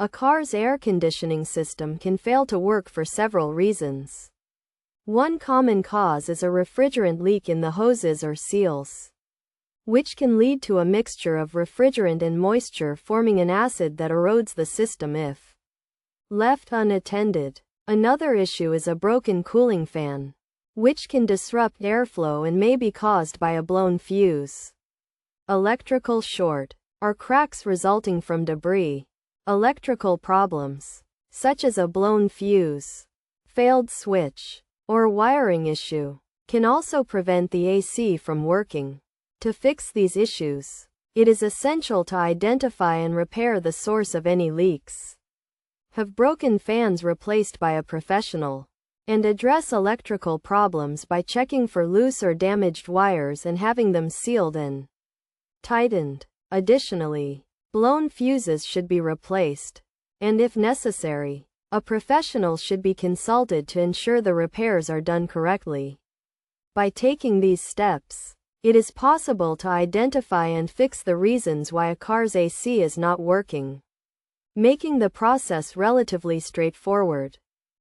A car's air conditioning system can fail to work for several reasons. One common cause is a refrigerant leak in the hoses or seals, which can lead to a mixture of refrigerant and moisture forming an acid that erodes the system if left unattended. Another issue is a broken cooling fan, which can disrupt airflow and may be caused by a blown fuse. Electrical short, or cracks resulting from debris. Electrical problems, such as a blown fuse, failed switch, or wiring issue, can also prevent the AC from working. To fix these issues, it is essential to identify and repair the source of any leaks, have broken fans replaced by a professional, and address electrical problems by checking for loose or damaged wires and having them sealed and tightened. Additionally, blown fuses should be replaced, and if necessary, a professional should be consulted to ensure the repairs are done correctly. By taking these steps, it is possible to identify and fix the reasons why a car's AC is not working, making the process relatively straightforward.